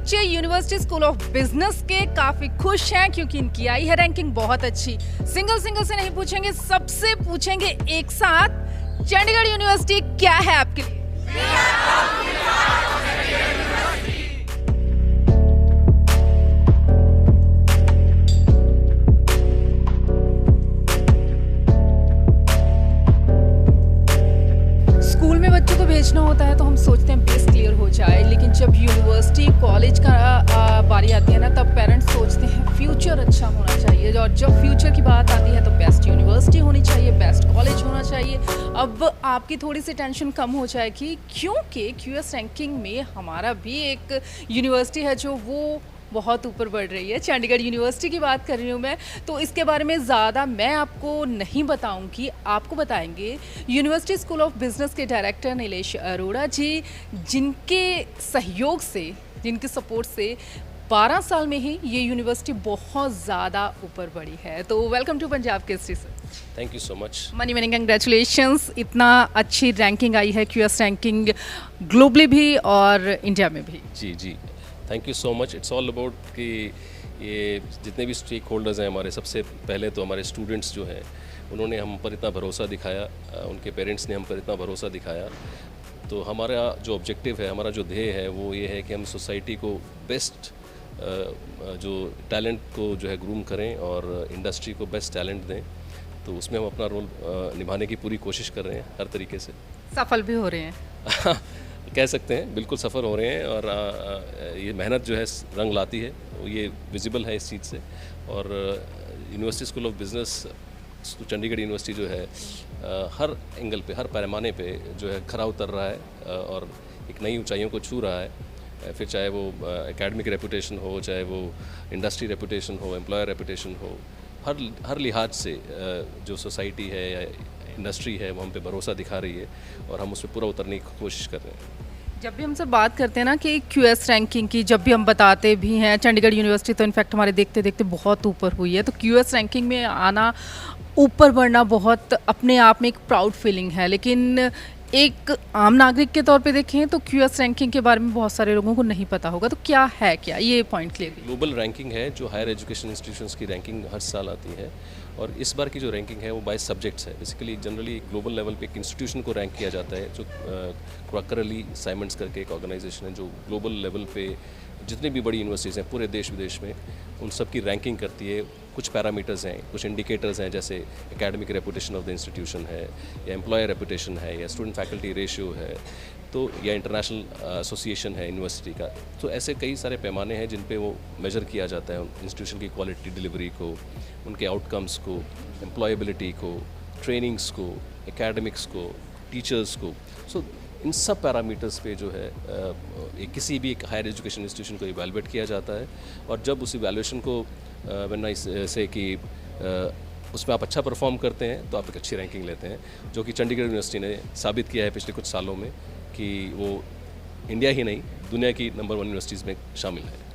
बच्चे university school of business के काफी खुश हैं क्योंकि इनकी आई है रैंकिंग बहुत अच्छी। सिंगल से नहीं पूछेंगे, सबसे पूछेंगे एक साथ। चंडीगढ़ यूनिवर्सिटी क्या है आपके लिए? स्कूल में बच्चों को भेजना होता है तो हम सोचते हैं बेस क्लियर हो जाए, लेकिन जब यूनिवर्सिटी कॉलेज का बारी आती है ना, तब पेरेंट्स सोचते हैं फ्यूचर अच्छा होना चाहिए। और जब फ्यूचर की बात आती है तो बेस्ट यूनिवर्सिटी होनी चाहिए, बेस्ट कॉलेज होना चाहिए। अब आपकी थोड़ी सी टेंशन कम हो जाएगी क्योंकि क्यूएस रैंकिंग में हमारा भी एक यूनिवर्सिटी है जो वो बहुत ऊपर बढ़ रही है। चंडीगढ़ यूनिवर्सिटी की बात कर रही हूँ मैं, तो इसके बारे में ज़्यादा मैं आपको नहीं बताऊंगी, आपको बताएंगे यूनिवर्सिटी स्कूल ऑफ बिजनेस के डायरेक्टर नीलेश अरोड़ा जी, जिनके सहयोग से, जिनके सपोर्ट से 12 साल में ही ये यूनिवर्सिटी बहुत ज़्यादा ऊपर बढ़ी है। तो welcome to Punjab Kesari sir. Thank you so much. Mani congratulations, इतना अच्छी रैंकिंग आई है क्यूएस रैंकिंग ग्लोबली भी और इंडिया में भी। जी जी, thank you so much. It's all about कि ये जितने भी स्टेक होल्डर्स हैं हमारे, सबसे पहले तो हमारे स्टूडेंट्स जो हैं उन्होंने हम पर इतना भरोसा दिखाया, उनके पेरेंट्स ने हम पर इतना भरोसा दिखाया। तो हमारा जो ऑब्जेक्टिव है, हमारा जो ध्येय है वो ये है कि हम सोसाइटी को बेस्ट जो टैलेंट को जो है ग्रूम करें और इंडस्ट्री को बेस्ट टैलेंट दें। तो उसमें हम अपना रोल निभाने की पूरी कोशिश कर रहे हैं हर तरीके से। सफल भी हो रहे हैं कह सकते हैं, बिल्कुल सफ़र हो रहे हैं। और ये मेहनत जो है रंग लाती है, ये विजिबल है इस चीज़ से। और university school of business, Chandigarh university जो है हर एंगल पे, हर पैमाने पे जो है खरा उतर रहा है और एक नई ऊंचाइयों को छू रहा है। फिर चाहे वो एकेडमिक रेपुटेशन हो, चाहे वो इंडस्ट्री रेपुटेशन हो, एम्प्लॉयर रेपुटेशन हो, हर लिहाज से जो सोसाइटी है या इंडस्ट्री है वो हम पे भरोसा दिखा रही है और हम उस पर पूरा उतरने की कोशिश कर रहे हैं। जब भी हमसे बात करते हैं ना कि क्यूएस रैंकिंग की, जब भी हम बताते भी हैं, चंडीगढ़ यूनिवर्सिटी तो इनफैक्ट हमारे देखते देखते बहुत ऊपर हुई है। तो क्यूएस रैंकिंग में आना, ऊपर बढ़ना बहुत अपने आप में एक प्राउड फीलिंग है। लेकिन एक आम नागरिक के तौर पे देखें तो क्यूएस रैंकिंग के बारे में बहुत सारे लोगों को नहीं पता होगा। तो क्या है, क्या ये पॉइंट क्लियर? ग्लोबल रैंकिंग है जो हायर एजुकेशन इंस्टीट्यूशंस की रैंकिंग हर साल आती है। और इस बार की जो रैंकिंग है वो 22 सब्जेक्ट्स है। बेसिकली जनरली ग्लोबल लेवल पे एक इंस्टीट्यूशन को रैंक किया जाता है, जो क्वाकरली साइमंड्स करके एक ऑर्गेनाइजेशन है जो ग्लोबल लेवल पे जितनी भी बड़ी यूनिवर्सिटीज़ हैं पूरे देश विदेश में, उन सब की रैंकिंग करती है। कुछ पैरामीटर्स हैं, कुछ इंडिकेटर्स हैं, जैसे academic reputation of the institution है, या एम्प्लॉयर रेपुटेशन है, या स्टूडेंट फैकल्टी रेशियो है, तो या इंटरनेशनल एसोसिएशन है यूनिवर्सिटी का। तो ऐसे कई सारे पैमाने हैं जिन पे वो मेजर किया जाता है इंस्टीट्यूशन की क्वालिटी डिलीवरी को, उनके आउटकम्स को, एम्प्लॉयबिलिटी को, ट्रेनिंग्स को, एकेडमिक्स को, टीचर्स को। सो इन सब पैरामीटर्स पे जो है किसी भी एक हायर एजुकेशन इंस्टीट्यूशन को इवैल्यूएट किया जाता है। और जब उस इवैल्यूएशन को से कि उसमें आप अच्छा परफॉर्म करते हैं तो आप एक अच्छी रैंकिंग लेते हैं, जो कि चंडीगढ़ यूनिवर्सिटी ने साबित किया है पिछले कुछ सालों में कि वो इंडिया ही नहीं दुनिया की नंबर 1 यूनिवर्सिटीज़ में शामिल है।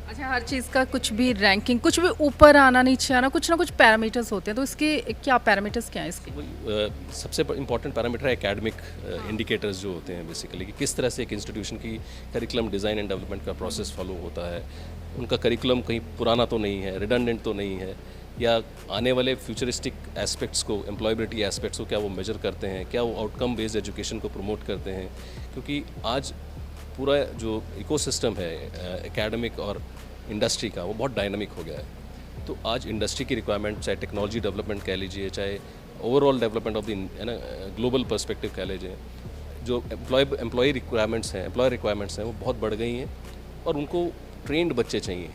अच्छा, हर चीज़ का कुछ भी रैंकिंग, कुछ भी ऊपर आना नीचे आना, कुछ ना कुछ पैरामीटर्स होते हैं। तो इसके क्या पैरामीटर्स क्या हैं इसके? सबसे इंपॉर्टेंट पैरामीटर है एकेडमिक इंडिकेटर्स जो होते हैं बेसिकली, कि किस तरह से एक इंस्टीट्यूशन की करिकुलम डिज़ाइन एंड डेवलपमेंट का प्रोसेस फॉलो होता है। उनका करिकुलम कहीं पुराना तो नहीं है, रिडंडेंट तो नहीं है, या आने वाले फ्यूचरिस्टिक एस्पेक्ट्स को, एम्प्लॉयबिलिटी एस्पेक्ट्स को क्या वो मेजर करते हैं, क्या वो आउटकम बेस्ड एजुकेशन को प्रमोट करते हैं। क्योंकि आज पूरा जो इकोसिस्टम है एकेडमिक और इंडस्ट्री का, वो बहुत डायनामिक हो गया है। तो आज इंडस्ट्री की रिक्वायरमेंट, चाहे टेक्नोलॉजी डेवलपमेंट कह लीजिए, चाहे overall development of the global perspective कह लीजिए, जो एम्प्लॉय रिक्वायरमेंट्स हैं, एम्प्लॉयर रिक्वायरमेंट्स हैं, वो बहुत बढ़ गई हैं। और उनको ट्रेंड बच्चे चाहिए,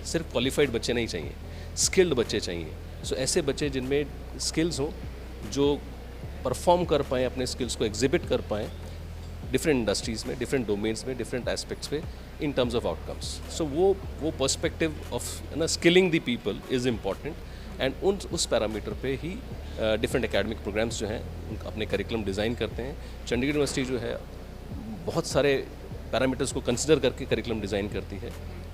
सिर्फ क्वालिफाइड बच्चे नहीं चाहिए, स्किल्ड बच्चे चाहिए। सो ऐसे बच्चे जिनमें स्किल्स हो, जो परफॉर्म कर पाएँ, अपने स्किल्स को एग्जिबिट कर पाएँ डिफरेंट इंडस्ट्रीज़ में, डिफरेंट डोमेन्स में, डिफरेंट एस्पेक्ट्स पे, इन टर्म्स ऑफ आउटकम्स। सो वो perspective of skilling the people is important. And उस पैरामीटर पे ही डिफरेंट एकेडमिक प्रोग्राम्स जो हैं अपने करिकुलम डिज़ाइन करते हैं। चंडीगढ़ यूनिवर्सिटी जो है बहुत सारे पैरामीटर्स को कंसिडर करके करिकुलम डिज़ाइन करती है,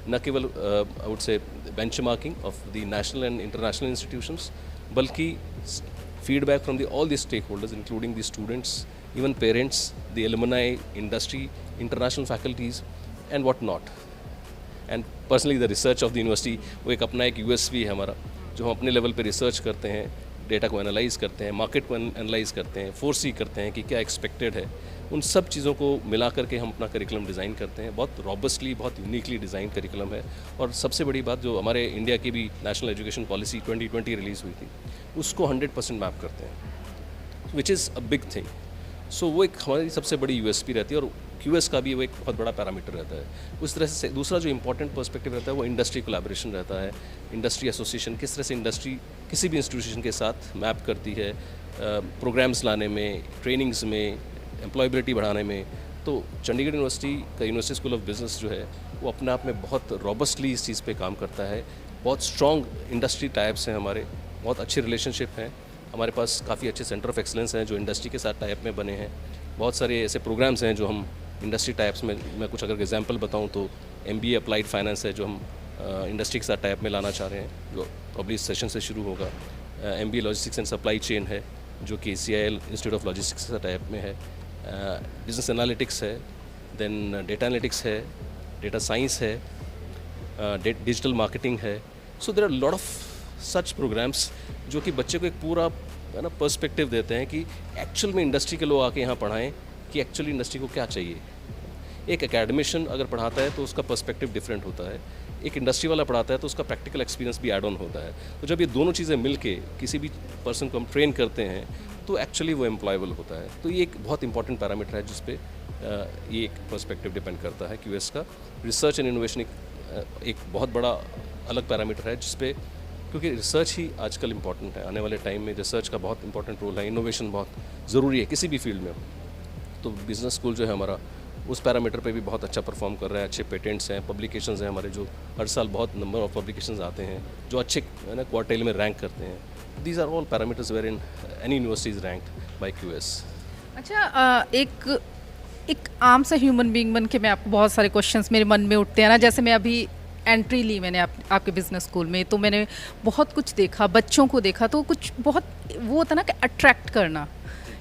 न केवल I would say benchmarking of the national and international institutions, बल्कि feedback from all the stakeholders including the students, even parents, the alumni, industry, international faculties and what not. And personally the research of the university वो एक अपना एक USP है हमारा, जो हम अपने लेवल पे रिसर्च करते हैं, डेटा को एनालाइज करते हैं, मार्केट को एनालाइज करते हैं, फोरसी करते हैं कि क्या एक्सपेक्टेड है। उन सब चीज़ों को मिला करके हम अपना करिकुलम डिज़ाइन करते हैं। बहुत रॉबस्टली, बहुत यूनिकली डिज़ाइन करिकुलम है। और सबसे बड़ी बात, जो हमारे इंडिया की भी नेशनल एजुकेशन पॉलिसी 2020 रिलीज़ हुई थी, उसको 100% मैप करते हैं, which is a big thing. So वो एक हमारी सबसे बड़ी यूएसपी रहती है, और क्यूएस का भी वो एक बहुत बड़ा पैरामीटर रहता है। उस तरह से दूसरा जो इंपॉर्टेंट पर्सपेक्टिव रहता है वो इंडस्ट्री कोलैबोरेशन रहता है। इंडस्ट्री एसोसिएशन किस तरह से इंडस्ट्री किसी भी इंस्टीट्यूशन के साथ मैप करती है, प्रोग्राम्स लाने में, ट्रेनिंग्स में, एम्प्लॉयबिलिटी बढ़ाने में। तो चंडीगढ़ यूनिवर्सिटी का यूनिवर्सिटी स्कूल ऑफ बिजनेस जो है वो अपने आप में बहुत रॉबस्टली इस चीज़ पे काम करता है। बहुत स्ट्रॉन्ग इंडस्ट्री टाइप्स हैं हमारे, बहुत अच्छे रिलेशनशिप हैं हमारे पास, काफ़ी अच्छे सेंटर ऑफ एक्सलेंस हैं जो इंडस्ट्री के साथ टाइप में बने हैं। बहुत सारे ऐसे प्रोग्राम्स हैं जो हम इंडस्ट्री टाइप्स में, मैं कुछ अगर एग्जांपल बताऊं तो MBA अप्लाइड फाइनेंस है जो हम इंडस्ट्री के साथ टाइप में लाना चाह रहे हैं, जो प्रॉब्ली इस सेशन से शुरू होगा। MBA logistics and supply chain है जो कि CIL इंस्टीट्यूट ऑफ लॉजिस्टिक्स के साथ टाइप में है। बिजनेस एनालिटिक्स है, देन डेटा एनालिटिक्स है, डेटा साइंस है, डिजिटल मार्केटिंग है। So there are lot of such programs जो कि बच्चे को एक पूरा है ना पर्सपेक्टिव देते हैं कि एक्चुअल में इंडस्ट्री के लोग आके यहाँ पढ़ाएं कि एक्चुअली इंडस्ट्री को क्या चाहिए। एक एकेडमिशियन अगर पढ़ाता है तो उसका पर्सपेक्टिव डिफरेंट होता है, एक इंडस्ट्री वाला पढ़ाता है तो उसका प्रैक्टिकल एक्सपीरियंस भी ऐड ऑन होता है। तो जब ये दोनों चीज़ें मिल के किसी भी पर्सन को हम ट्रेन करते हैं तो एक्चुअली वो एम्प्लॉयबल होता है। तो ये एक बहुत इंपॉर्टेंट पैरामीटर है जिस पे ये एक पर्सपेक्टिव डिपेंड करता है क्यूएस का। रिसर्च एंड इनोवेशन एक बहुत बड़ा अलग पैरामीटर है जिस पे, क्योंकि रिसर्च ही आजकल इम्पॉर्टेंट है। आने वाले टाइम में रिसर्च का बहुत इंपॉर्टेंट रोल है, इनोवेशन बहुत ज़रूरी है किसी भी फील्ड में। तो बिजनेस स्कूल जो है हमारा उस पैरामीटर पे भी बहुत अच्छा परफॉर्म कर रहा है। अच्छे पेटेंट्स हैं, पब्लिकेशंस हैं हमारे, जो हर साल बहुत नंबर ऑफ पब्लिकेशंस आते हैं जो अच्छे है ना क्वार्टाइल में रैंक करते हैं। These are all parameters where in any university is ranked by QS. अच्छा, एक आम सा ह्यूमन बीइंग बन के मैं आपको बहुत सारे क्वेश्चंस मेरे मन में उठते हैं ना। जैसे मैं अभी एंट्री ली मैंने आपके बिजनेस स्कूल में, तो मैंने बहुत कुछ देखा, बच्चों को देखा, तो कुछ बहुत वो होता ना कि अट्रैक्ट करना।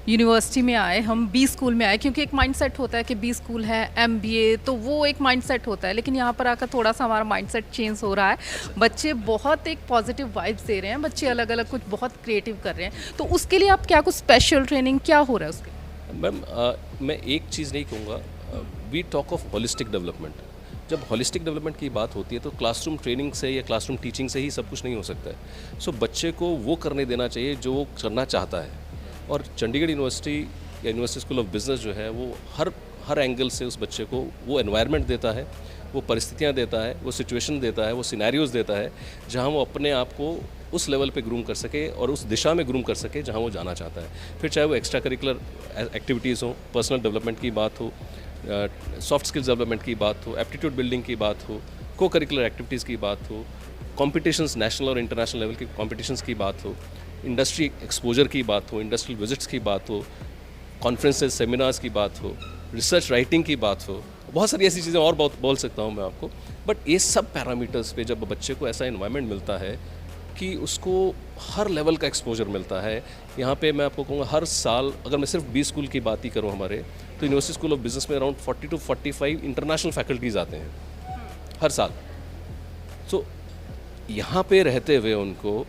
यूनिवर्सिटी में आए हम, बी स्कूल में आए, क्योंकि एक माइंडसेट होता है कि बी स्कूल है, MBA, तो वो एक माइंडसेट होता है। लेकिन यहाँ पर आकर थोड़ा सा हमारा माइंडसेट चेंज हो रहा है। बच्चे बहुत एक पॉजिटिव वाइब्स दे रहे हैं, बच्चे अलग अलग कुछ बहुत क्रिएटिव कर रहे हैं। तो उसके लिए आप क्या कुछ स्पेशल ट्रेनिंग क्या हो रहा है उसके? मैम मैं एक चीज़ नहीं कहूँगा, we talk of holistic development. जब होलिस्टिक डेवलपमेंट की बात होती है तो क्लासरूम ट्रेनिंग से या क्लासरूम टीचिंग से ही सब कुछ नहीं हो सकता है। सो बच्चे को वो करने देना चाहिए जो वो करना चाहता है। और चंडीगढ़ यूनिवर्सिटी या यूनिवर्सिटी स्कूल ऑफ बिजनेस जो है वो हर एंगल से उस बच्चे को वो एनवायरनमेंट देता है, वो परिस्थितियाँ देता है, वो सिचुएशन देता है, वो सिनेरियोज़ देता है जहाँ वो अपने आप को उस लेवल पे ग्रूम कर सके और उस दिशा में ग्रूम कर सके जहाँ वो जाना चाहता है। फिर चाहे वो एक्स्ट्रा करिकुलर एक्टिविटीज़ हो, पर्सनल डेवलपमेंट की बात हो, सॉफ्ट स्किल्स डेवलपमेंट की बात हो, एप्टीट्यूड बिल्डिंग की बात हो, को करिकुलर एक्टिविटीज़ की बात हो, कॉम्पिटिशन्स नेशनल और इंटरनेशनल लेवल के कॉम्पिटिशन्स की बात हो, इंडस्ट्री एक्सपोजर की बात हो, इंडस्ट्रियल विजिट्स की बात हो, कॉन्फ्रेंसेस सेमिनार्स की बात हो, रिसर्च राइटिंग की बात हो, बहुत सारी ऐसी चीज़ें और बहुत बोल सकता हूँ मैं आपको। बट ये सब पैरामीटर्स पे जब बच्चे को ऐसा इन्वायरमेंट मिलता है कि उसको हर लेवल का एक्सपोजर मिलता है। यहाँ पे मैं आपको कहूँगा हर साल, अगर मैं सिर्फ बी स्कूल की बात ही करूँ हमारे, तो यूनिवर्सिटी स्कूल ऑफ बिजनेस में अराउंड 40 to 45 इंटरनेशनल फैकल्टीज़ आते हैं हर साल। सो यहाँ पे रहते हुए उनको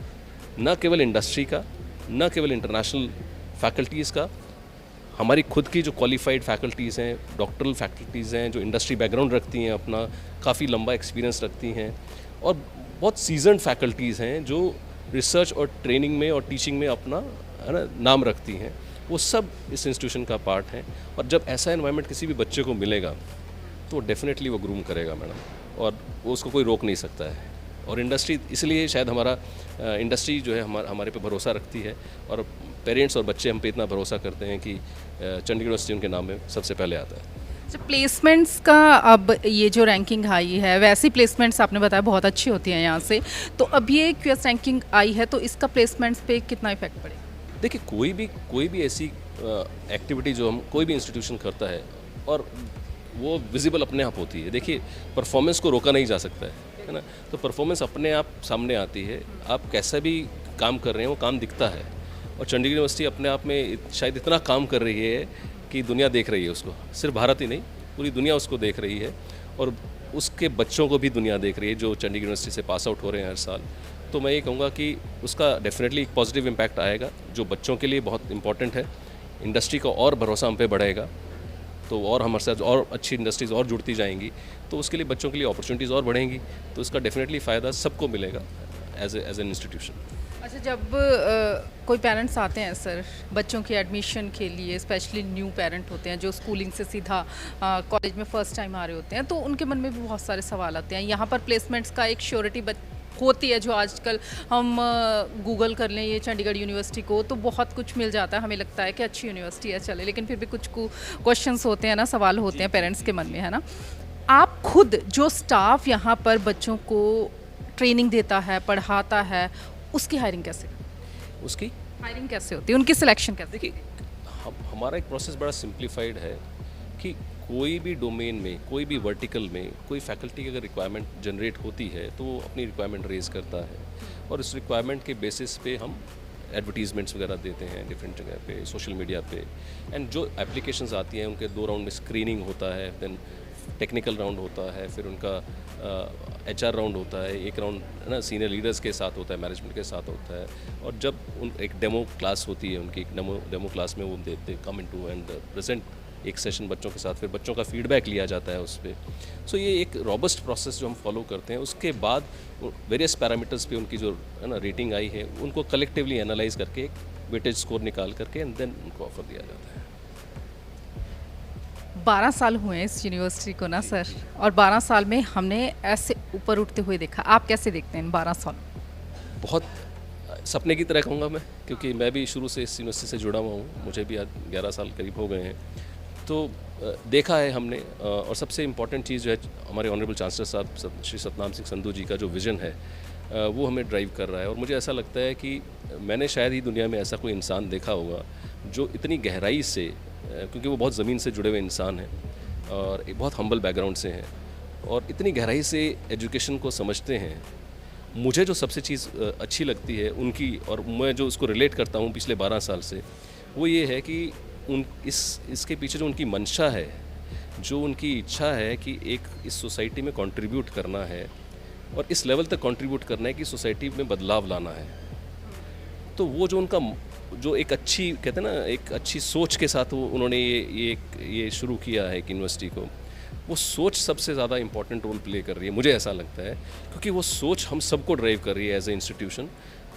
न केवल इंडस्ट्री का, न केवल इंटरनेशनल फैकल्टीज़ का, हमारी खुद की जो क्वालिफाइड फैकल्टीज़ हैं, डॉक्टरल फैकल्टीज़ हैं जो इंडस्ट्री बैकग्राउंड रखती हैं, अपना काफ़ी लंबा एक्सपीरियंस रखती हैं, और बहुत सीजन्ड फैकल्टीज़ हैं जो रिसर्च और ट्रेनिंग में और टीचिंग में अपना है ना नाम रखती हैं, वो सब इस इंस्टीट्यूशन का पार्ट हैं। और जब ऐसा एनवायरनमेंट किसी भी बच्चे को मिलेगा तो डेफिनेटली वो ग्रूम करेगा मैडम, और वो उसको कोई रोक नहीं सकता है। और इंडस्ट्री, इसलिए शायद हमारा इंडस्ट्री जो है हमारे पे भरोसा रखती है, और पेरेंट्स और बच्चे हम पे इतना भरोसा करते हैं कि चंडीगढ़ यूनिवर्सिटी उनके नाम में सबसे पहले आता है। अच्छा, प्लेसमेंट्स का अब ये जो रैंकिंग आई है, वैसी प्लेसमेंट्स आपने बताया बहुत अच्छी होती हैं यहाँ से, तो अब ये क्यूएस रैंकिंग आई है तो इसका प्लेसमेंट्स पे कितना इफेक्ट पड़ेगा? देखिए, कोई भी ऐसी एक्टिविटी जो हम कोई भी इंस्टीट्यूशन करता है और वो विजिबल अपने आप होती है। देखिए, परफॉर्मेंस को रोका नहीं जा सकता है ना, तो परफॉर्मेंस अपने आप सामने आती है। आप कैसा भी काम कर रहे हैं वो काम दिखता है, और चंडीगढ़ यूनिवर्सिटी अपने आप में शायद इतना काम कर रही है कि दुनिया देख रही है उसको। सिर्फ भारत ही नहीं, पूरी दुनिया उसको देख रही है। और उसके बच्चों को भी दुनिया देख रही है जो चंडीगढ़ यूनिवर्सिटी से पास आउट हो रहे हैं हर साल। तो मैं ये कहूँगा कि उसका डेफिनेटली एक पॉजिटिव इम्पैक्ट आएगा जो बच्चों के लिए बहुत इंपॉर्टेंट है। इंडस्ट्री का और भरोसा हम पे बढ़ेगा, तो और हमारे साथ और अच्छी इंडस्ट्रीज़ और जुड़ती जाएंगी, तो उसके लिए बच्चों के लिए अपॉर्चुनिटीज़ और बढ़ेंगी, तो इसका डेफिनेटली फ़ायदा सबको मिलेगा एज एन इंस्टीट्यूशन। अच्छा, जब कोई पेरेंट्स आते हैं सर बच्चों के एडमिशन के लिए, स्पेशली न्यू पेरेंट होते हैं जो स्कूलिंग से सीधा कॉलेज में फ़र्स्ट टाइम आ रहे होते हैं, तो उनके मन में भी बहुत सारे सवाल आते हैं। यहाँ पर प्लेसमेंट्स का एक श्योरिटी होती है जो आजकल हम गूगल कर लें ये चंडीगढ़ यूनिवर्सिटी को तो बहुत कुछ मिल जाता है, हमें लगता है कि अच्छी यूनिवर्सिटी है चले, लेकिन फिर भी कुछ क्वेश्चंस होते हैं ना, सवाल होते हैं पेरेंट्स के मन में, है ना। आप खुद जो स्टाफ यहाँ पर बच्चों को ट्रेनिंग देता है, पढ़ाता है, उसकी हायरिंग कैसे, उसकी हायरिंग कैसे होती है, उनकी सिलेक्शन कैसे? देखिए, हमारा एक प्रोसेस बड़ा सिंप्लीफाइड है कि कोई भी डोमेन में, कोई भी वर्टिकल में कोई फैकल्टी की अगर रिक्वायरमेंट जनरेट होती है तो वो अपनी रिक्वायरमेंट रेज़ करता है, और इस रिक्वायरमेंट के बेसिस पे हम एडवर्टीजमेंट्स वगैरह देते हैं डिफरेंट जगह पे, सोशल मीडिया पे। एंड जो एप्लीकेशंस आती हैं उनके 2 राउंड में स्क्रीनिंग होता है, देन टेक्निकल राउंड होता है, फिर उनका HR राउंड होता है, एक राउंड है ना सीनियर लीडर्स के साथ होता है, मैनेजमेंट के साथ होता है, और जब उन एक डेमो क्लास होती है उनकी, एक डेमो क्लास में वो देते कम इनटू एंड प्रेजेंट एक सेशन बच्चों के साथ, फिर बच्चों का फीडबैक लिया जाता है उस पर। सो ये एक रॉबस्ट प्रोसेस जो हम फॉलो करते हैं। उसके बाद वेरियस पैरामीटर्स पे उनकी जो है ना रेटिंग आई है उनको कलेक्टिवली एनालाइज करके एक वेटेज स्कोर निकाल करके एंड देन उनको ऑफर दिया जाता है। 12 साल हुए हैं इस यूनिवर्सिटी को ना सर, और 12 साल में हमने ऐसे ऊपर उठते हुए देखा, आप कैसे देखते हैं इन 12 साल? बहुत सपने की तरह कहूँगा मैं, क्योंकि मैं भी शुरू से इस यूनिवर्सिटी से जुड़ा हुआ हूँ, मुझे भी आज 11 साल करीब हो गए हैं। तो देखा है हमने, और सबसे इम्पॉर्टेंट चीज़ जो है हमारे ऑनरेबल चांसलर साहब श्री सतनाम सिंह संधू जी का जो विज़न है वो हमें ड्राइव कर रहा है। और मुझे ऐसा लगता है कि मैंने शायद ही दुनिया में ऐसा कोई इंसान देखा होगा जो इतनी गहराई से, क्योंकि वो बहुत ज़मीन से जुड़े हुए इंसान हैं और एक बहुत हम्बल बैकग्राउंड से हैं और इतनी गहराई से एजुकेशन को समझते हैं। मुझे जो सबसे चीज़ अच्छी लगती है उनकी, और मैं जो उसको रिलेट करता हूँ पिछले 12 साल से, वो ये है कि इसके पीछे जो उनकी मंशा है, जो उनकी इच्छा है कि एक इस सोसाइटी में कंट्रीब्यूट करना है और इस लेवल तक कंट्रीब्यूट करना है कि सोसाइटी में बदलाव लाना है। तो वो जो उनका जो एक अच्छी, कहते हैं ना, एक अच्छी सोच के साथ वो उन्होंने ये शुरू किया है कि यूनिवर्सिटी को, वो सोच सबसे ज़्यादा इंपॉर्टेंट रोल प्ले कर रही है, मुझे ऐसा लगता है, क्योंकि वो सोच हम सबको ड्राइव कर रही है एज ए इंस्टीट्यूशन।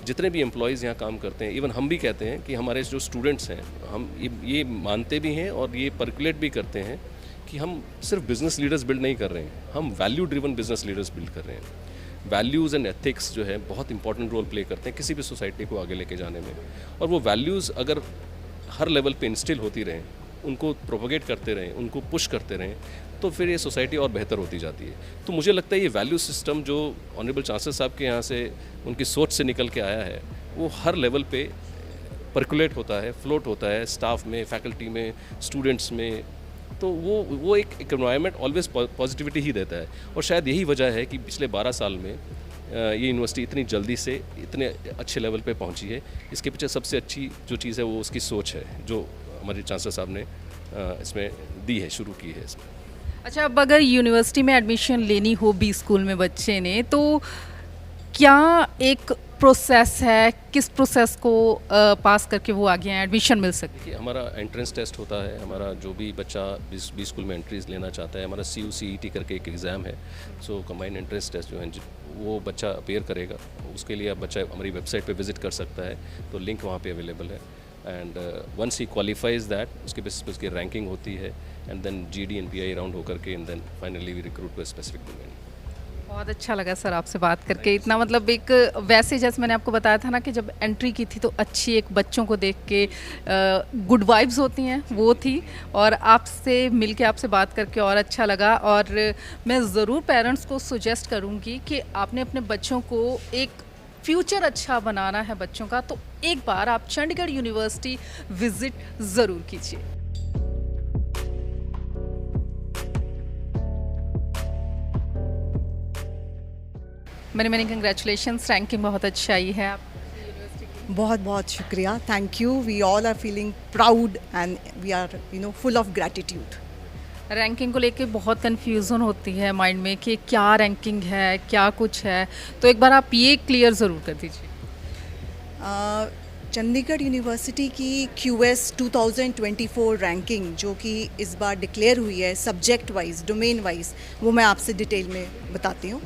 जितने भी एम्प्लॉयज़ यहाँ काम करते हैं, इवन हम भी कहते हैं कि हमारे जो स्टूडेंट्स हैं, हम ये मानते भी हैं और ये पर्कुलेट भी करते हैं कि हम सिर्फ बिजनेस लीडर्स बिल्ड नहीं कर रहे हैं, हम value driven business leaders build कर रहे हैं। वैल्यूज़ एंड एथिक्स जो है बहुत इंपॉर्टेंट रोल प्ले करते हैं किसी भी सोसाइटी को आगे लेके जाने में, और वो वैल्यूज़ अगर हर लेवल पे इंस्टिल होती रहें, उनको प्रोपोगेट करते रहें, उनको पुश करते रहें, तो फिर ये सोसाइटी और बेहतर होती जाती है। तो मुझे लगता है ये वैल्यू सिस्टम जो ऑनरेबल चांसलर साहब के यहाँ से उनकी सोच से निकल के आया है, वो हर लेवल पे पर्कुलेट होता है, फ्लोट होता है, स्टाफ में, फैकल्टी में, स्टूडेंट्स में। तो वो एक एनवायरनमेंट ऑलवेज पॉजिटिविटी ही देता है, और शायद यही वजह है कि पिछले 12 साल में ये यूनिवर्सिटी इतनी जल्दी से इतने अच्छे लेवल पे पहुंची है। इसके पीछे सबसे अच्छी जो चीज़ है वो उसकी सोच है जो हमारे चांसलर साहब ने इसमें दी है, शुरू की है इसमें। अच्छा, अब अगर यूनिवर्सिटी में एडमिशन लेनी हो बी स्कूल में बच्चे ने, तो क्या एक प्रोसेस है, किस प्रोसेस को पास करके वो आगे एडमिशन मिल सकती है? हमारा एंट्रेंस टेस्ट होता है, हमारा जो भी बच्चा बी स्कूल में एंट्रीज लेना चाहता है, हमारा CUCET करके एक एग्ज़ाम है। सो कंबाइंड एंट्रेंस टेस्ट जो है वो बच्चा अपेयर करेगा, उसके लिए अब बच्चा हमारी वेबसाइट पे विजिट कर सकता है, तो लिंक वहाँ पे अवेलेबल है। And once he qualifies that, उसके बेसिस पे उसकी रैंकिंग होती है, and then GD and PI round होकर के, and then finally we recruit to specific domain. बहुत अच्छा लगा सर आपसे बात करके, इतना मतलब एक वैसे जैसे मैंने आपको बताया था ना कि जब एंट्री की थी तो अच्छी एक बच्चों को देख के गुड वाइब्स होती हैं वो थी, और आपसे मिलके आपसे बात करके और अच्छा लगा। और मैं ज़रूर पेरेंट्स को सुजेस्ट करूँगी कि आपने अपने बच्चों को एक फ्यूचर अच्छा बनाना है बच्चों का, तो एक बार आप चंडीगढ़ यूनिवर्सिटी विज़िट ज़रूर कीजिए। मैंने कंग्रेचुलेशंस, रैंकिंग बहुत अच्छा आई है आप बहुत बहुत शुक्रिया, thank you. We all are feeling proud and we are full of gratitude. Ranking को लेके बहुत कन्फ्यूज़न होती है माइंड में कि क्या रैंकिंग है, क्या कुछ है, तो एक बार आप ये क्लियर ज़रूर कर दीजिए। चंडीगढ़ यूनिवर्सिटी की QS 2024 रैंकिंग जो कि इस बार डिक्लेयर हुई है सब्जेक्ट वाइज, डोमेन वाइज, वो मैं आपसे डिटेल में बताती हूँ।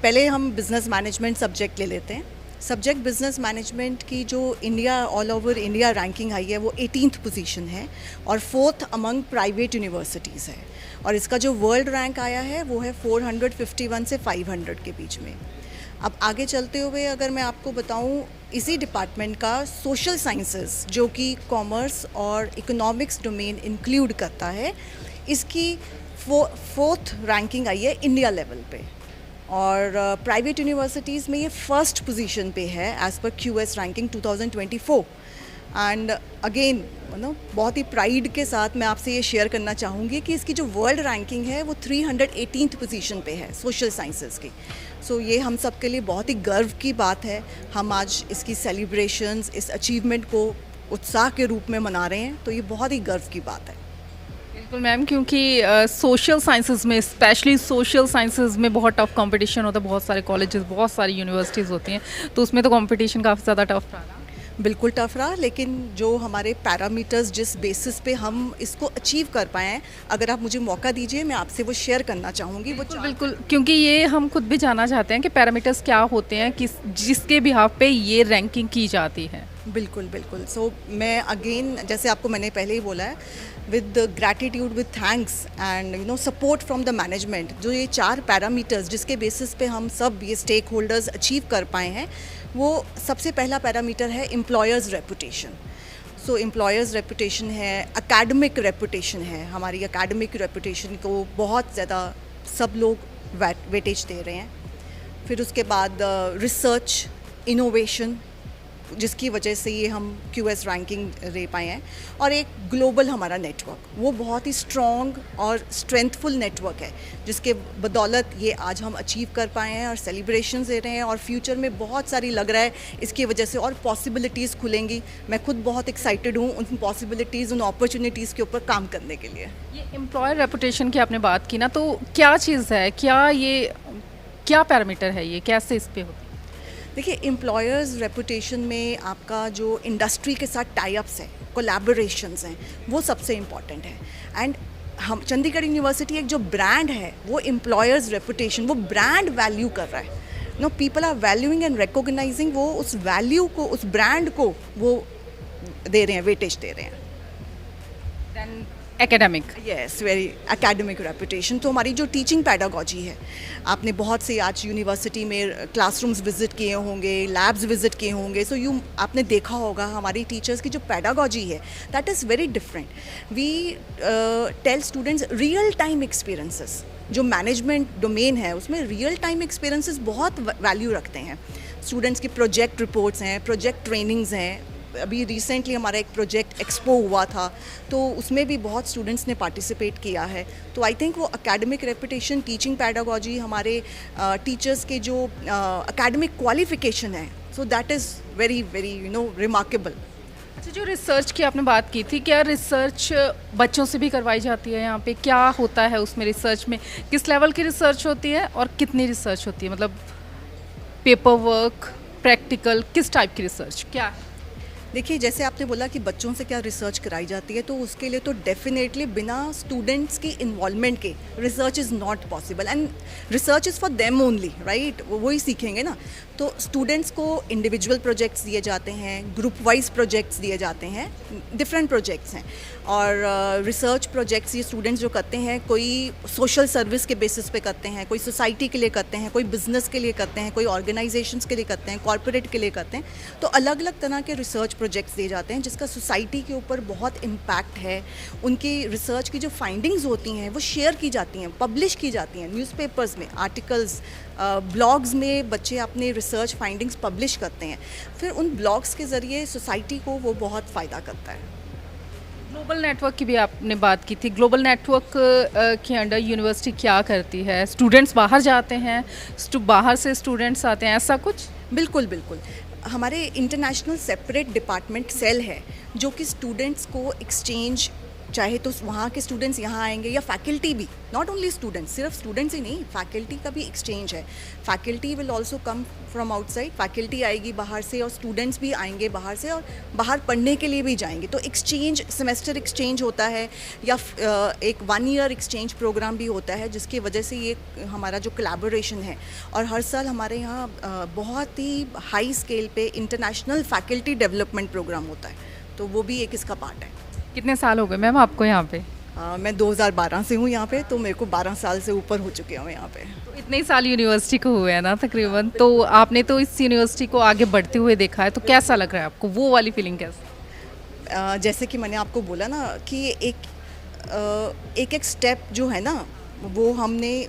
पहले हम बिज़नेस मैनेजमेंट सब्जेक्ट ले लेते हैं। सब्जेक्ट बिज़नेस मैनेजमेंट की जो India all over India ranking आई है वो 18th पोजीशन है और 4th अमंग प्राइवेट यूनिवर्सिटीज़ है। और इसका जो वर्ल्ड रैंक आया है वो है 451 से 500 के बीच में। अब आगे चलते हुए अगर मैं आपको बताऊं, इसी डिपार्टमेंट का सोशल साइंसेस जो कि कॉमर्स और इकोनॉमिक्स डोमेन इंक्लूड करता है, इसकी 4th रैंकिंग आई है इंडिया लेवल पे। और प्राइवेट यूनिवर्सिटीज़ में ये फर्स्ट पोजीशन पे है as per QS ranking 2024। And again बहुत ही प्राइड के साथ मैं आपसे ये शेयर करना चाहूँगी कि इसकी जो वर्ल्ड रैंकिंग है वो 318th पोजीशन पे है सोशल साइंसेस की। सो ये हम सब के लिए बहुत ही गर्व की बात है। हम आज इसकी सेलिब्रेशंस, इस अचीवमेंट को उत्साह के रूप में मना रहे हैं, तो ये बहुत ही गर्व की बात है। बिल्कुल मैम, क्योंकि सोशल साइंसेज में, स्पेशली सोशल साइंसेज में बहुत टफ कंपटीशन होता है, बहुत सारे कॉलेजेस, बहुत सारी यूनिवर्सिटीज़ होती हैं, तो उसमें तो कंपटीशन काफ़ी ज़्यादा टफ रहा। बिल्कुल टफ रहा, लेकिन जो हमारे पैरामीटर्स जिस बेसिस पे हम इसको अचीव कर पाए हैं, अगर आप मुझे मौका दीजिए मैं आपसे वो शेयर करना चाहूँगी। वो बिल्कुल, क्योंकि ये हम खुद भी जानना चाहते हैं कि पैरामीटर्स क्या होते हैं, जिसके बिहाफ पे ये रैंकिंग की जाती है। बिल्कुल बिल्कुल। सो मैं अगेन, जैसे आपको मैंने पहले ही बोला है, with gratitude, with thanks and support from the management, जो ये 4 पैरामीटर्स जिसके बेसिस पे हम सब ये स्टेक होल्डर्स अचीव कर पाए हैं, वो सबसे पहला पैरामीटर है एम्प्लॉयर्स रेपुटेशन। सो एम्प्लॉयर्स रेपुटेशन है, एकेडमिक रेपुटेशन है। हमारी एकेडमिक रेपुटेशन को बहुत ज़्यादा सब लोग वेटेज दे रहे हैं। फिर उसके बाद रिसर्च, इनोवेशन, जिसकी वजह से ये हम QS रैंकिंग ले पाए हैं। और एक ग्लोबल हमारा नेटवर्क, वो बहुत ही स्ट्रॉन्ग और स्ट्रेंथफुल नेटवर्क है, जिसके बदौलत ये आज हम अचीव कर पाए हैं और सेलिब्रेशंस दे रहे हैं। और फ्यूचर में बहुत सारी लग रहा है इसकी वजह से और पॉसिबिलिटीज़ खुलेंगी। मैं खुद बहुत एक्साइटेड हूँ उन पॉसिबिलिटीज़, उन अपॉर्चुनिटीज़ के ऊपर काम करने के लिए। ये एम्प्लॉयर रेपुटेशन की आपने बात की ना, तो क्या चीज़ है, क्या पैरामीटर है ये, कैसे इस पे होता है? देखिए, एम्प्लॉयर्स रेपुटेशन में आपका जो इंडस्ट्री के साथ टाई-अप्स हैं, कोलैबोरेशंस हैं, वो सबसे इम्पॉर्टेंट है। एंड हम चंडीगढ़ यूनिवर्सिटी एक जो ब्रांड है, वो एम्प्लॉयर्स रेपुटेशन, वो ब्रांड वैल्यू कर रहा है। People are valuing and recognizing, वो उस वैल्यू को, उस ब्रांड को वो दे रहे हैं, वेटेज दे रहे हैं। Then academic, yes, very academic reputation. तो हमारी जो टीचिंग पैडागॉजी है, आपने बहुत से आज यूनिवर्सिटी में क्लासरूम्स विजिट किए होंगे, लैब्स विजिट किए होंगे, सो आपने देखा होगा हमारी टीचर्स की जो पैडागॉजी है, that is very different. We tell students real time experiences. जो मैनेजमेंट डोमेन है उसमें रियल टाइम एक्सपीरियंसेस बहुत वैल्यू रखते हैं। स्टूडेंट्स की प्रोजेक्ट रिपोर्ट्स हैं, प्रोजेक्ट ट्रेनिंग्स हैं। अभी रिसेंटली हमारा एक प्रोजेक्ट एक्सपो हुआ था, तो उसमें भी बहुत स्टूडेंट्स ने पार्टिसिपेट किया है। तो आई थिंक वो एकेडमिक रेपुटेशन, टीचिंग पैडागॉजी, हमारे टीचर्स के जो एकेडमिक क्वालिफिकेशन है, so that is very very remarkable. अच्छा, जो रिसर्च की आपने बात की थी, क्या रिसर्च बच्चों से भी करवाई जाती है? यहाँ पे क्या होता है उसमें? रिसर्च में किस लेवल की रिसर्च होती है और कितनी रिसर्च होती है? मतलब पेपर वर्क, प्रैक्टिकल, किस टाइप की रिसर्च क्या है? देखिए, जैसे आपने बोला कि बच्चों से क्या रिसर्च कराई जाती है, तो उसके लिए तो डेफिनेटली बिना स्टूडेंट्स की इन्वॉल्वमेंट के research is not possible. And research is for them only, right? वो ही सीखेंगे ना। तो स्टूडेंट्स को इंडिविजुअल प्रोजेक्ट्स दिए जाते हैं, ग्रुप वाइज प्रोजेक्ट्स दिए जाते हैं, डिफरेंट प्रोजेक्ट्स हैं। और रिसर्च प्रोजेक्ट्स ये स्टूडेंट्स जो करते हैं, कोई सोशल सर्विस के बेसिस पे करते हैं, कोई सोसाइटी के लिए करते हैं, कोई बिजनेस के लिए करते हैं, कोई ऑर्गेनाइजेशंस के लिए करते हैं, कॉर्पोरेट के लिए करते हैं। तो अलग अलग तरह के रिसर्च प्रोजेक्ट्स दिए जाते हैं जिसका सोसाइटी के ऊपर बहुत इम्पैक्ट है। उनकी रिसर्च की जो फाइंडिंग्स होती हैं वो शेयर की जाती हैं, पब्लिश की जाती हैं न्यूज़पेपर्स में, आर्टिकल्स, ब्लॉग्स में बच्चे अपने रिसर्च फाइंडिंग्स पब्लिश करते हैं। फिर उन ब्लॉग्स के ज़रिए सोसाइटी को वो बहुत फ़ायदा करता है। ग्लोबल नेटवर्क की भी आपने बात की थी। ग्लोबल नेटवर्क के अंडर यूनिवर्सिटी क्या करती है? स्टूडेंट्स बाहर जाते हैं, बाहर से स्टूडेंट्स आते हैं, ऐसा कुछ? बिल्कुल बिल्कुल। हमारे इंटरनेशनल सेपरेट डिपार्टमेंट सेल है जो कि स्टूडेंट्स को एक्सचेंज चाहे तो वहाँ के स्टूडेंट्स यहाँ आएंगे या फैकल्टी भी, नॉट ओनली स्टूडेंट्स, सिर्फ स्टूडेंट्स ही नहीं, फैकल्टी का भी एक्सचेंज है। Faculty will also come from outside, faculty आएगी बाहर से और स्टूडेंट्स भी आएंगे बाहर से और बाहर पढ़ने के लिए भी जाएंगे। तो एक्सचेंज, सेमेस्टर एक्सचेंज होता है या एक 1 ईयर एक्सचेंज प्रोग्राम भी होता है, जिसकी वजह से ये हमारा जो कोलैबोरेशन है। और हर साल हमारे यहाँ बहुत ही हाई स्केल पे इंटरनेशनल फैकल्टी डेवलपमेंट प्रोग्राम होता है, तो वो भी एक इसका पार्ट है। कितने साल हो गए मैम आपको यहाँ पे? मैं 2012 से हूँ यहाँ पे, तो मेरे को 12 साल से ऊपर हो चुके हैं यहाँ पे। तो इतने ही साल यूनिवर्सिटी को हुए हैं ना तकरीबन, तो आपने तो इस यूनिवर्सिटी को आगे बढ़ते हुए देखा है, तो कैसा लग रहा है आपको, वो वाली फीलिंग कैसी? जैसे कि मैंने आपको बोला ना कि एक स्टेप जो है ना वो हमने,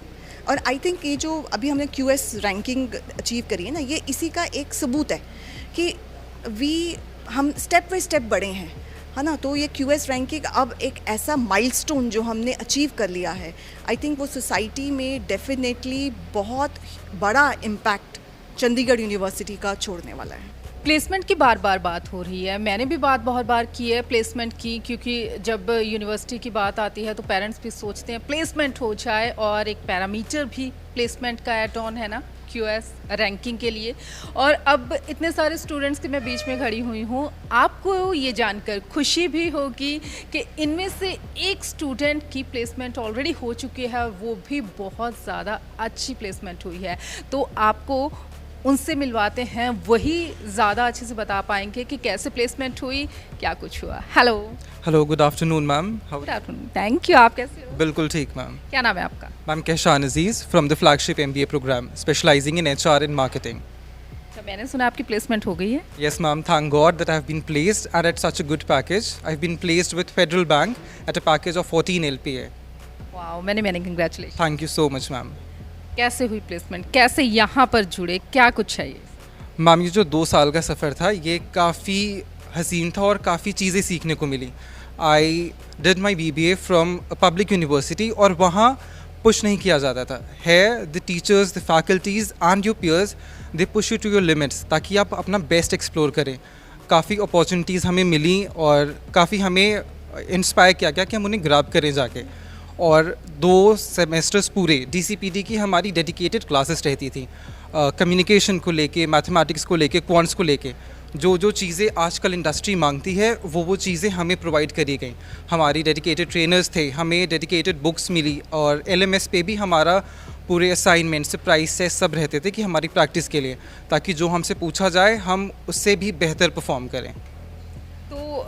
और आई थिंक ये जो अभी हमने QS रैंकिंग अचीव करी है ना, ये इसी का एक सबूत है कि हम स्टेप बाई स्टेप बढ़े हैं, है ना। तो ये QS रैंकिंग अब एक ऐसा माइलस्टोन जो हमने अचीव कर लिया है, आई थिंक वो सोसाइटी में डेफिनेटली बहुत बड़ा इम्पैक्ट चंडीगढ़ यूनिवर्सिटी का छोड़ने वाला है। प्लेसमेंट की बार बार बात हो रही है, मैंने भी बात बहुत बार की है प्लेसमेंट की, क्योंकि जब यूनिवर्सिटी की बात आती है तो पेरेंट्स भी सोचते हैं प्लेसमेंट हो जाए, और एक पैरामीटर भी प्लेसमेंट का ऐड ऑन है ना QS रैंकिंग के लिए। और अब इतने सारे स्टूडेंट्स के मैं बीच में खड़ी हुई हूँ, आपको ये जानकर खुशी भी होगी कि इनमें से एक स्टूडेंट की प्लेसमेंट ऑलरेडी हो चुकी है, वो भी बहुत ज़्यादा अच्छी प्लेसमेंट हुई है। तो आपको उनसे मिलवाते हैं, वही ज़्यादा अच्छे से बता पाएंगे कि कैसे प्लेसमेंट हुई, क्या कुछ हुआ। Hello, good afternoon ma'am. Good afternoon, thank you. आप कैसे हो? बिल्कुल ठीक मैम। क्या नाम है आपका? Ma'am Kahshan Aziz from the flagship MBA programme specialising in HR in marketing. तो मैंने सुना आपकी प्लेसमेंट हो गई है। Yes ma'am, thank God that I have been placed and at such a good package. I have been placed with Federal Bank at a package of 14 LPA. Wow, मैंने congratulation. Thank you so much ma'am. कैसे हुई placement, कैसे यहाँ पर जुड़े, क्या कुछ है ये? मैम ये जो 2 साल का सफ़र था ये काफ़ी हसीन था और काफ़ी चीज़ें सीखने को मिली। I did my BBA from public university और वहाँ पुश नहीं किया जाता था। है the teachers, the faculties and your peers, they push you to your limits ताकि आप अपना बेस्ट एक्सप्लोर करें। काफ़ी अपॉर्चुनिटीज़ हमें मिली और काफ़ी हमें इंस्पायर किया गया कि हम उन्हें ग्रैब करें जाके। और 2 सेमेस्टर्स पूरे DCPD की हमारी डेडिकेटेड क्लासेस रहती थी, कम्युनिकेशन को लेके, मैथमेटिक्स को लेके, क्वांट्स को लेके। जो चीज़ें आजकल इंडस्ट्री मांगती है वो चीज़ें हमें प्रोवाइड करी गई। हमारी डेडिकेटेड ट्रेनर्स थे, हमें डेडिकेटेड बुक्स मिली और LMS पे भी हमारा पूरे असाइनमेंट से प्राइस से सब रहते थे कि हमारी प्रैक्टिस के लिए, ताकि जो हमसे पूछा जाए हम उससे भी बेहतर परफॉर्म करें। तो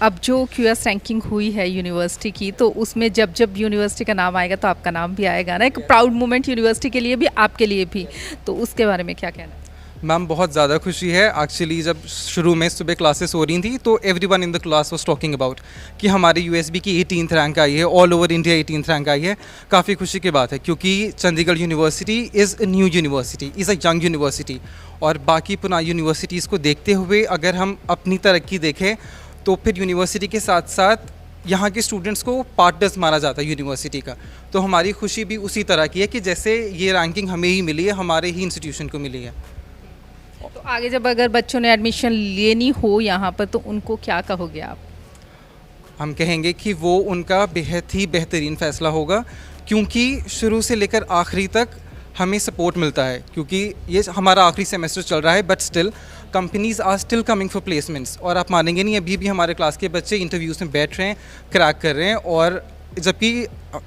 अब जो QS रैंकिंग हुई है यूनिवर्सिटी की, तो उसमें जब यूनिवर्सिटी का नाम आएगा तो आपका नाम भी आएगा ना, एक प्राउड मोमेंट यूनिवर्सिटी के लिए भी, आपके लिए भी, तो उसके बारे में क्या कहना है? मैम बहुत ज़्यादा खुशी है। एक्चुअली जब शुरू में सुबह क्लासेस हो रही थी तो everyone in the class was talking about कि हमारी USB की 18th रैंक आई है, all over India 18th rank आई है। काफ़ी खुशी की बात है क्योंकि Chandigarh university is a new university, is a young university. और बाकी पुरानी यूनिवर्सिटीज़ को देखते हुए अगर हम अपनी तरक्की देखें तो फिर यूनिवर्सिटी के साथ साथ यहाँ के स्टूडेंट्स को पार्टनर्स माना जाता है यूनिवर्सिटी का। तो हमारी खुशी भी उसी तरह की है कि जैसे ये रैंकिंग हमें ही मिली है, हमारे ही इंस्टीट्यूशन को मिली है। तो आगे जब अगर बच्चों ने एडमिशन लेनी हो यहाँ पर तो उनको क्या कहोगे आप? हम कहेंगे कि वो उनका बेहद ही बेहतरीन फ़ैसला होगा, क्योंकि शुरू से लेकर आखिरी तक हमें सपोर्ट मिलता है। क्योंकि ये हमारा आखिरी सेमेस्टर चल रहा है but still companies are still coming for placements. और आप मानेंगे नहीं, अभी भी हमारे क्लास के बच्चे इंटरव्यूज़ में बैठ रहे हैं, क्रैक कर रहे हैं, और जबकि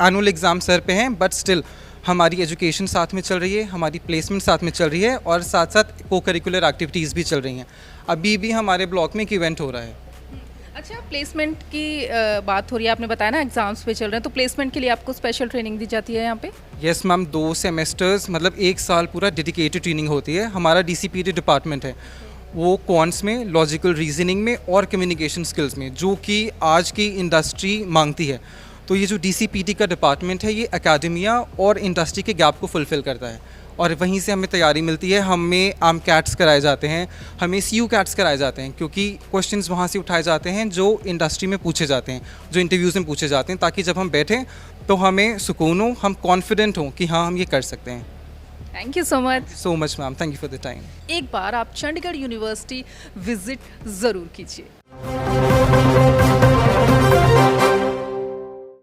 एनुअल एग्ज़ाम सर पे हैं बट स्टिल हमारी एजुकेशन साथ में चल रही है, हमारी प्लेसमेंट साथ में चल रही है और साथ साथ को करिकुलर एक्टिविटीज़ भी चल रही हैं। अभी भी हमारे ब्लॉक में एक इवेंट हो रहा है। अच्छा, प्लेसमेंट की बात हो रही है, आपने बताया ना एग्जाम्स पे चल रहे हैं, तो प्लेसमेंट के लिए आपको स्पेशल ट्रेनिंग दी जाती है यहाँ पे? यस मैम, 2 सेमेस्टर्स मतलब 1 साल पूरा डेडिकेटेड ट्रेनिंग होती है। हमारा DCPD डिपार्टमेंट है, वो क्वांट्स में, लॉजिकल रीजनिंग में और कम्युनिकेशन स्किल्स में, जो कि आज की इंडस्ट्री मांगती है। तो ये जो DCPD का डिपार्टमेंट है ये एकेडमिया और इंडस्ट्री के गैप को फुलफ़िल करता है और वहीं से हमें तैयारी मिलती है। हमें आम कैट्स कराए जाते हैं, हमें CU कैट्स कराए जाते हैं, क्योंकि क्वेश्चंस वहाँ से उठाए जाते हैं जो इंडस्ट्री में पूछे जाते हैं, जो इंटरव्यूज़ में पूछे जाते हैं, ताकि जब हम बैठें तो हमें सुकून हो, हम कॉन्फिडेंट हों कि हाँ हम ये कर सकते हैं। Thank you so much ma'am, thank you for the time. एक बार आप चंडीगढ़ यूनिवर्सिटी विजिट ज़रूर कीजिए।